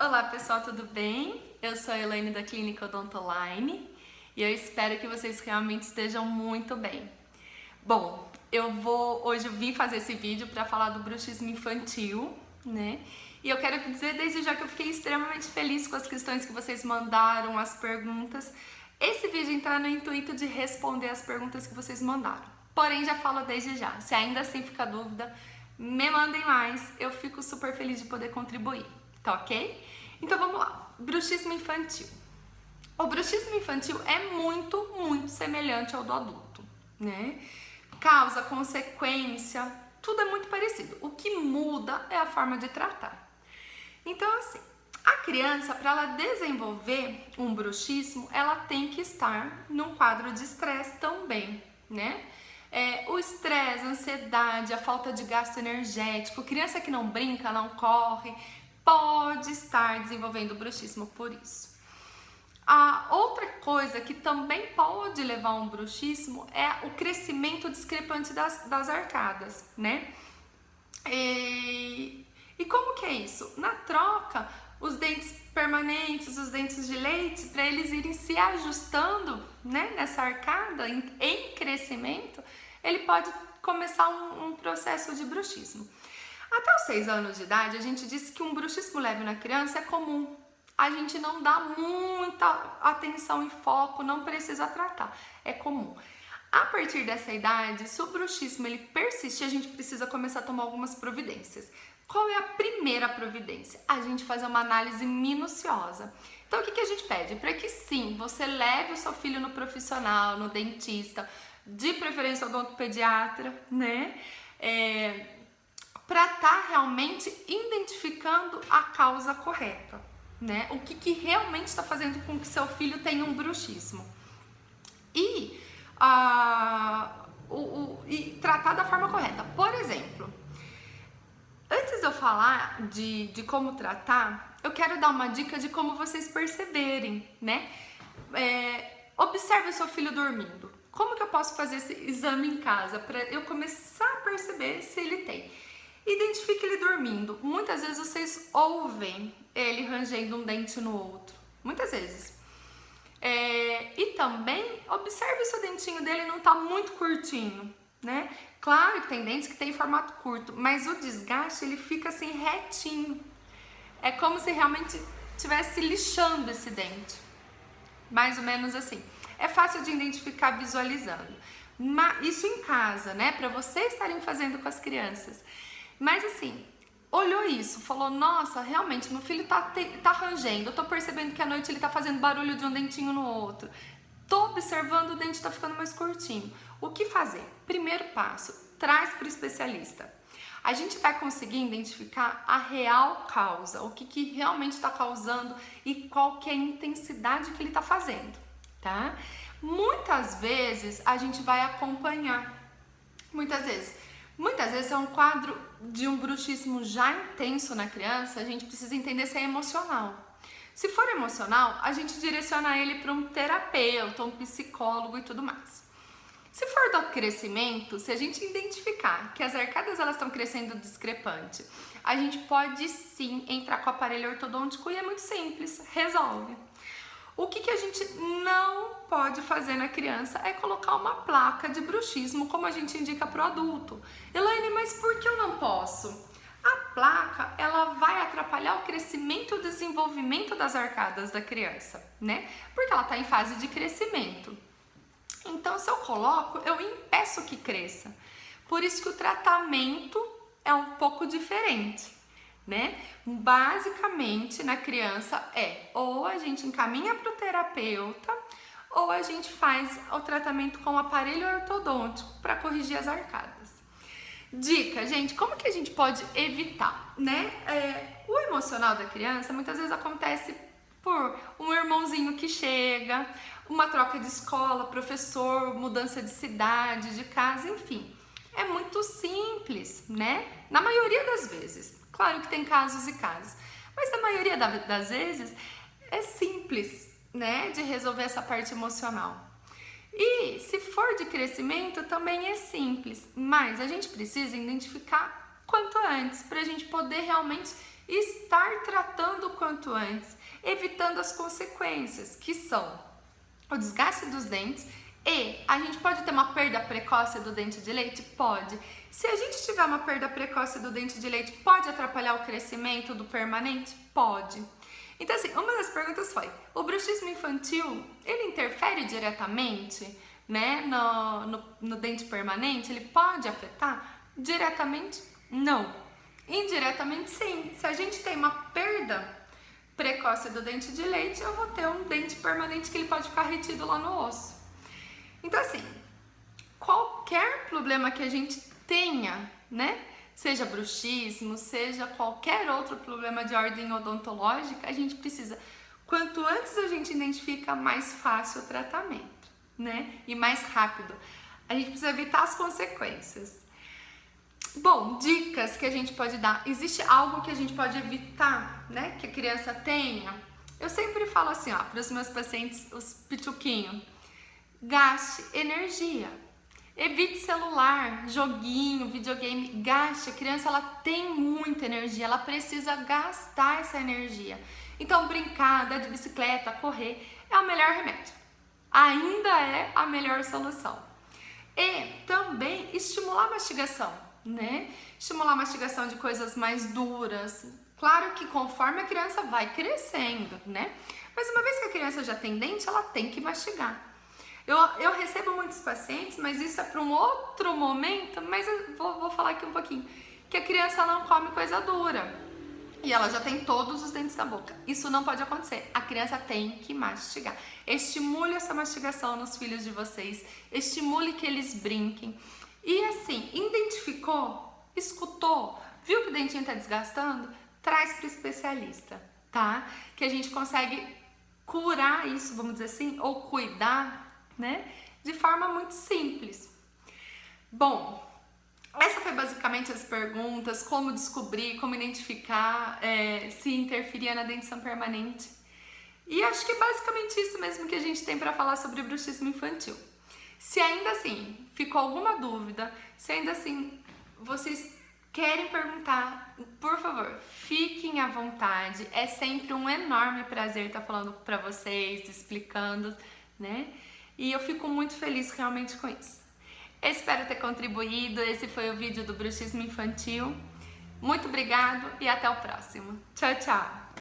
Olá pessoal, tudo bem? Eu sou a Elaine da Clínica Odontoline e eu espero que vocês realmente estejam muito bem. Bom, hoje eu vim fazer esse vídeo para falar do bruxismo infantil, né? E eu quero dizer desde já que eu fiquei extremamente feliz com as questões que vocês mandaram, as perguntas. Esse vídeo está no intuito de responder as perguntas que vocês mandaram. Porém, já falo desde já, se ainda assim fica dúvida, me mandem mais, eu fico super feliz de poder contribuir, tá ok? Então vamos lá, bruxismo infantil. O bruxismo infantil é muito semelhante ao do adulto, né? Causa, consequência, tudo é muito parecido. O que muda é a forma de tratar. Então assim, a criança, para ela desenvolver um bruxismo, ela tem que estar num quadro de estresse também, né? O estresse, a ansiedade, a falta de gasto energético, criança que não brinca, não corre, pode estar desenvolvendo bruxismo por isso. A outra coisa que também pode levar a um bruxismo é o crescimento discrepante das arcadas, né? E como que é isso? Na troca, os dentes permanentes, os dentes de leite, para eles irem se ajustando, né, nessa arcada em crescimento, ele pode começar um processo de bruxismo. Até os 6 anos de idade, a gente disse que um bruxismo leve na criança é comum. A gente não dá muita atenção e foco, não precisa tratar, é comum. A partir dessa idade, se o bruxismo ele persistir, a gente precisa começar a tomar algumas providências. Qual é a primeira providência? A gente fazer uma análise minuciosa. Então, o que a gente pede? Para que sim, você leve o seu filho no profissional, no dentista, de preferência ao odontopediatra, né? Para estar realmente identificando a causa correta, né? O que realmente está fazendo com que seu filho tenha um bruxismo. E tratar da forma correta. Por exemplo, antes de eu falar de como tratar, eu quero dar uma dica de como vocês perceberem, né? Observe o seu filho dormindo. Como que eu posso fazer esse exame em casa para eu começar a perceber se ele tem? Identifique ele dormindo. Muitas vezes vocês ouvem ele rangendo um dente no outro. Muitas vezes. E também observe se o dentinho dele não está muito curtinho, né? Claro que tem dentes que tem formato curto, mas o desgaste ele fica assim retinho. É como se realmente estivesse lixando esse dente. Mais ou menos assim. É fácil de identificar visualizando. Isso em casa, né? Para vocês estarem fazendo com as crianças. Mas assim, olhou isso, falou, nossa, realmente, meu filho tá rangendo, eu tô percebendo que à noite ele tá fazendo barulho de um dentinho no outro. Tô observando o dente tá ficando mais curtinho. O que fazer? Primeiro passo, traz para o especialista. A gente vai conseguir identificar a real causa, o que realmente está causando e qual que é a intensidade que ele está fazendo, tá? Muitas vezes a gente vai acompanhar, muitas vezes é um quadro de um bruxismo já intenso na criança, a gente precisa entender se é emocional. Se for emocional, a gente direciona ele para um terapeuta, um psicólogo e tudo mais. Se for do crescimento, se a gente identificar que as arcadas elas estão crescendo discrepante, a gente pode sim entrar com o aparelho ortodôntico e é muito simples, resolve. O que a gente não pode fazer na criança é colocar uma placa de bruxismo, como a gente indica para o adulto. Elaine, mas por que eu não posso? A placa, ela vai atrapalhar o crescimento e o desenvolvimento das arcadas da criança, né? Porque ela está em fase de crescimento. Então, se eu coloco, eu impeço que cresça. Por isso que o tratamento é um pouco diferente, né? Basicamente, na criança ou a gente encaminha para o terapeuta ou a gente faz o tratamento com o aparelho ortodôntico para corrigir as arcadas. Dica, gente, como que a gente pode evitar, né? O emocional da criança muitas vezes acontece por um irmãozinho que chega, uma troca de escola, professor, mudança de cidade, de casa, enfim. É muito simples, né? Na maioria das vezes. Claro que tem casos e casos, mas na maioria das vezes é simples, né, de resolver essa parte emocional. E se for de crescimento também é simples, mas a gente precisa identificar quanto antes para a gente poder realmente estar tratando quanto antes, evitando as consequências, que são o desgaste dos dentes. E a gente pode ter uma perda precoce do dente de leite? Pode. Se a gente tiver uma perda precoce do dente de leite, pode atrapalhar o crescimento do permanente? Pode. Então, assim, uma das perguntas foi, o bruxismo infantil, ele interfere diretamente, né, no dente permanente? Ele pode afetar? Diretamente, não. Indiretamente, sim. Se a gente tem uma perda precoce do dente de leite, eu vou ter um dente permanente que ele pode ficar retido lá no osso. Então, assim, qualquer problema que a gente tenha, né, seja bruxismo, seja qualquer outro problema de ordem odontológica, a gente precisa, quanto antes a gente identifica, mais fácil o tratamento, né, e mais rápido. A gente precisa evitar as consequências. Bom, dicas que a gente pode dar. Existe algo que a gente pode evitar, né, que a criança tenha? Eu sempre falo assim, ó, para os meus pacientes, os pituquinhos, gaste energia. Evite celular, joguinho, videogame, gaste. A criança, ela tem muita energia, ela precisa gastar essa energia. Então, brincar, andar de bicicleta, correr é o melhor remédio. Ainda é a melhor solução. E também estimular a mastigação, né? Estimular a mastigação de coisas mais duras. Claro que conforme a criança vai crescendo, né? Mas uma vez que a criança já tem dente, ela tem que mastigar. Eu recebo muitos pacientes, mas isso é para um outro momento, mas eu vou falar aqui um pouquinho, que a criança não come coisa dura e ela já tem todos os dentes da boca. Isso não pode acontecer, a criança tem que mastigar. Estimule essa mastigação nos filhos de vocês, estimule que eles brinquem. E assim, identificou, escutou, viu que o dentinho está desgastando? Traz para o especialista, tá? Que a gente consegue curar isso, vamos dizer assim, ou cuidar, né? De forma muito simples. Bom, essa foi basicamente as perguntas, como descobrir, como identificar se interferia na dentição permanente. E acho que é basicamente isso mesmo que a gente tem para falar sobre bruxismo infantil. Se ainda assim ficou alguma dúvida, se ainda assim vocês querem perguntar, por favor, fiquem à vontade. É sempre um enorme prazer estar falando para vocês, explicando, né? E eu fico muito feliz realmente com isso. Espero ter contribuído. Esse foi o vídeo do bruxismo infantil. Muito obrigado e até o próximo. Tchau, tchau!